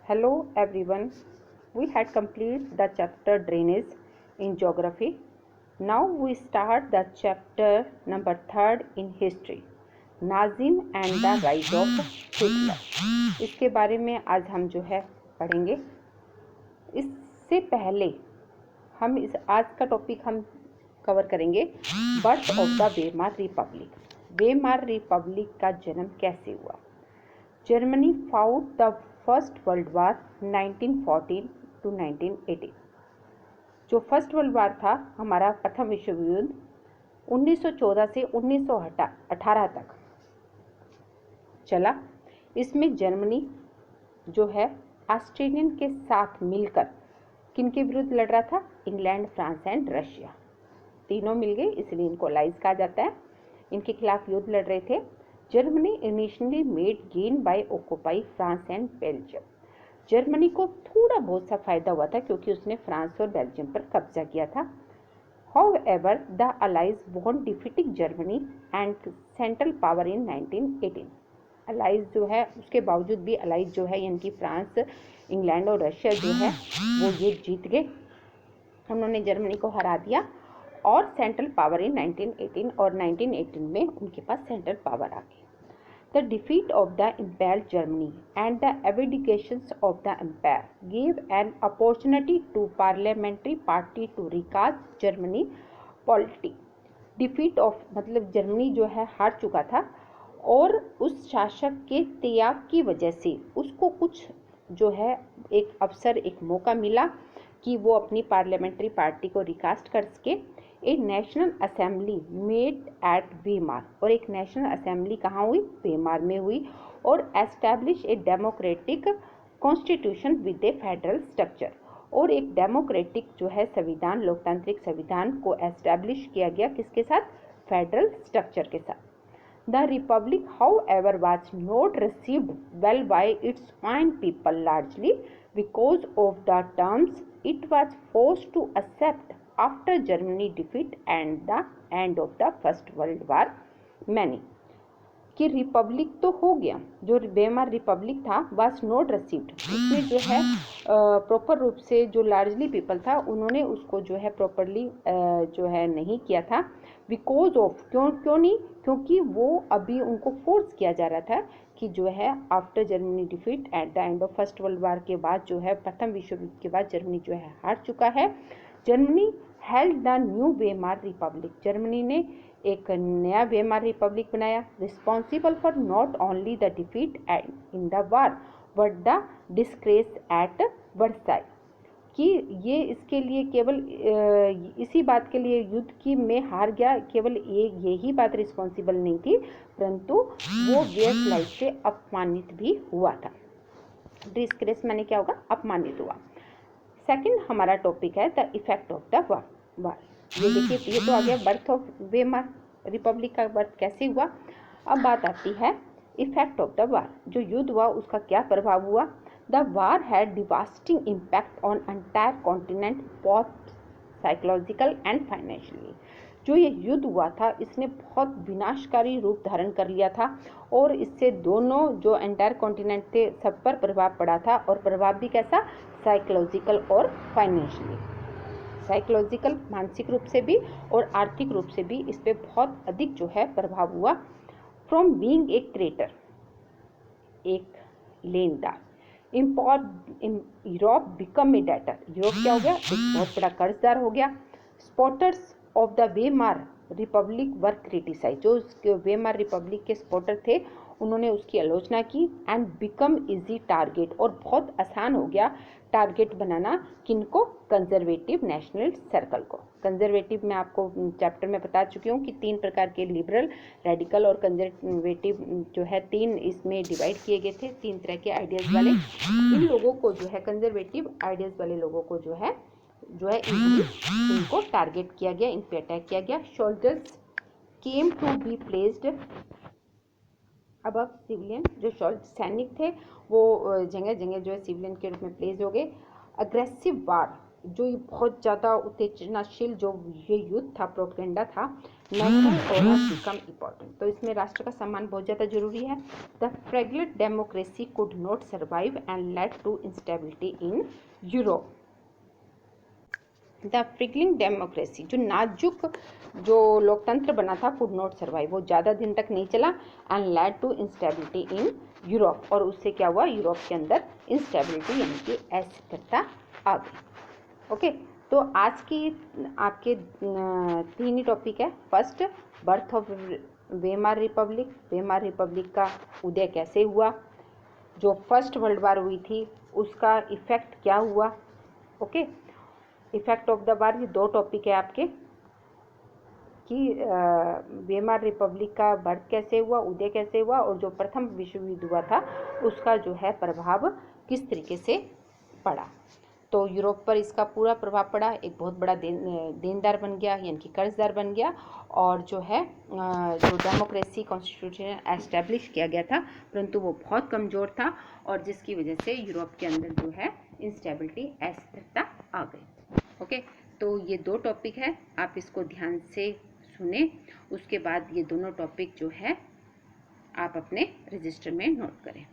Hello everyone. We had completed the chapter drainage in geography. Now we start the chapter number 3 in history. Nazim and the rise of Hitler. इसके बारे में आज हम जो है पढ़ेंगे। इससे पहले हम आज का टॉपिक हम कवर करेंगे birth of the Weimar Republic. Weimar Republic का जन्म कैसे हुआ। Germany fought the first world war 1914 to 1918। जो फर्स्ट वर्ल्ड वार था हमारा प्रथम विश्व युद्ध 1914 से 1918 तक चला। इसमें जर्मनी जो है ऑस्ट्रेलियन के साथ मिलकर किनके विरुद्ध लड़ रहा था। इंग्लैंड, फ्रांस एंड रशिया तीनों मिल गए, इसलिए इनको अलाइज कहा जाता है। इनके खिलाफ युद्ध लड़ रहे थे। Germany initially made gain by occupy France and Belgium. Germany को थोड़ा बहुत सा फायदा हुआ था क्योंकि उसने फ्रांस और बेल्जियम पर कब्जा किया था। However, the Allies won defeating Germany and Central Power in 1918। Allies जो है उसके बावजूद भी अलाइज जो है यानी कि फ्रांस, इंग्लैंड और रशिया जो है वो ये जीत गए। उन्होंने जर्मनी को हरा दिया और सेंट्रल पावर इन 1918 और 1918 में उनके पास सेंट्रल पावर आ गई। The defeat of the imperial Germany and the abdications of the empire gave an opportunity to parliamentary party to recast Germany polity। Defeat of मतलब जर्मनी जो है हार चुका था और उस शासक के त्याग की वजह से उसको कुछ जो है एक अवसर, एक मौका मिला कि वो अपनी पार्लियामेंट्री पार्टी को रिकास्ट कर सके। A national assembly met at Weimar, और एक नेशनल असेंबली कहाँ हुई, वेमार में हुई, और establish a democratic constitution with A federal structure, और एक डेमोक्रेटिक जो है संविधान, लोकतांत्रिक संविधान को एस्टैब्लिश किया गया किसके साथ, फेडरल स्ट्रक्चर के साथ। The republic however was not received well by its own people largely because of the terms it was forced to accept after Germany defeat and the end of the first world war many. कि republic तो हो गया, जो Weimar republic था was not received, उसमें जो है proper रूप से जो लार्जली पीपल था उन्होंने उसको जो है प्रॉपरली जो है नहीं किया था। बिकॉज ऑफ क्यों नहीं, क्योंकि वो अभी उनको फोर्स किया जा रहा था कि जो है after Germany defeat at the end of first world वार के बाद जो है प्रथम विश्व युद्ध के बाद जर्मनी जो है हार चुका है। Germany held the new Weimar republic, Germany ने एक नया वेमार रिपब्लिक बनाया। Responsible for not only the defeat in the war but the disgrace at Versailles, कि ये इसके लिए केवल इसी बात के लिए युद्ध की में हार गया, केवल यही बात रिस्पॉन्सिबल नहीं थी, परंतु वो वेयरसाई से अपमानित भी हुआ था। डिस्ग्रेस माने क्या होगा, अपमानित हुआ। सेकंड हमारा टॉपिक है the effect of the war. ये देखिए, ये तो आ गया बर्थ ऑफ वेमार रिपब्लिक का बर्थ कैसे हुआ। अब बात आती है इफेक्ट ऑफ द वार, जो युद्ध हुआ उसका क्या प्रभाव हुआ। The war had devastating impact on entire continent both psychological and financially. जो ये युद्ध हुआ था इसने बहुत विनाशकारी रूप धारण कर लिया था और इससे दोनों जो एंटायर कॉन्टिनेंट थे सब पर प्रभाव पड़ा था, और प्रभाव भी कैसा, साइकोलॉजिकल और फाइनेंशियली। साइकोलॉजिकल मानसिक रूप से भी और आर्थिक रूप से भी इस पर बहुत अधिक जो है प्रभाव हुआ। फ्रॉम बीइंग ए क्रेटर, एक लेनदार, Europe become a debtor, Europe क्या हो गया, एक बहुत बड़ा कर्जदार हो गया। Supporters of the Weimar republic were criticise, जो वेमार रिपब्लिक के स्पॉटर थे उन्होंने उसकी आलोचना की। एंड बिकम इजी टारगेट, और बहुत आसान हो गया टारगेट बनाना किनको, कंजर्वेटिव नेशनल सर्कल को। कंजर्वेटिव में आपको चैप्टर में बता चुकी हूँ कि 3 प्रकार के लिबरल, रेडिकल और कंजर्वेटिव जो है 3 इसमें डिवाइड किए गए थे, 3 तरह के आइडियाज़ वाले। इन लोगों को जो है कंजर्वेटिव आइडियाज़ वाले लोगों को जो है इजीली इनको टारगेट किया गया, इन पे अटैक किया गया। Soldiers came to be placed above civilian, जो सैनिक थे वो जगह जगह जो है सिविलियन के रूप में प्लेस हो गए। अग्रेसिव वार जो ये बहुत ज़्यादा उत्तेजनाशील जो ये युद्ध था, प्रोपेगेंडा था, नेशनल ऑनर बिकम इम्पॉर्टेंट। तो इसमें राष्ट्र का सम्मान बहुत ज़्यादा जरूरी है। The fragile democracy could not survive and led to instability in Europe. The fledgling democracy, जो नाजुक जो लोकतंत्र बना था, कुड नॉट सर्वाइव, वो ज़्यादा दिन तक नहीं चला, and led to instability in Europe, और उससे क्या हुआ, यूरोप के अंदर इंस्टेबिलिटी यानी कि अस्थिरता आ गई। ओके, तो आज की आपके 3 ही टॉपिक है। First, birth of Weimar Republic, Weimar Republic का उदय कैसे हुआ, जो फर्स्ट वर्ल्ड वार हुई थी उसका इफेक्ट क्या हुआ। Okay, effect of the war, ये 2 टॉपिक है आपके कि वेमार रिपब्लिक का बर्थ कैसे हुआ, उदय कैसे हुआ, और जो प्रथम विश्व युद्ध हुआ था उसका जो है प्रभाव किस तरीके से पड़ा। तो यूरोप पर इसका पूरा प्रभाव पड़ा, एक बहुत बड़ा देनदार बन गया यानी कि कर्जदार बन गया, और जो है जो डेमोक्रेसी कॉन्स्टिट्यूशन एस्टेब्लिश किया गया था परंतु वो बहुत कमज़ोर था, और जिसकी वजह से यूरोप के अंदर जो है इंस्टेबिलिटी, अस्थिरता आ गई। ओके, तो ये 2 टॉपिक है, आप इसको ध्यान से सुने, उसके बाद ये दोनों टॉपिक जो है आप अपने रजिस्टर में नोट करें।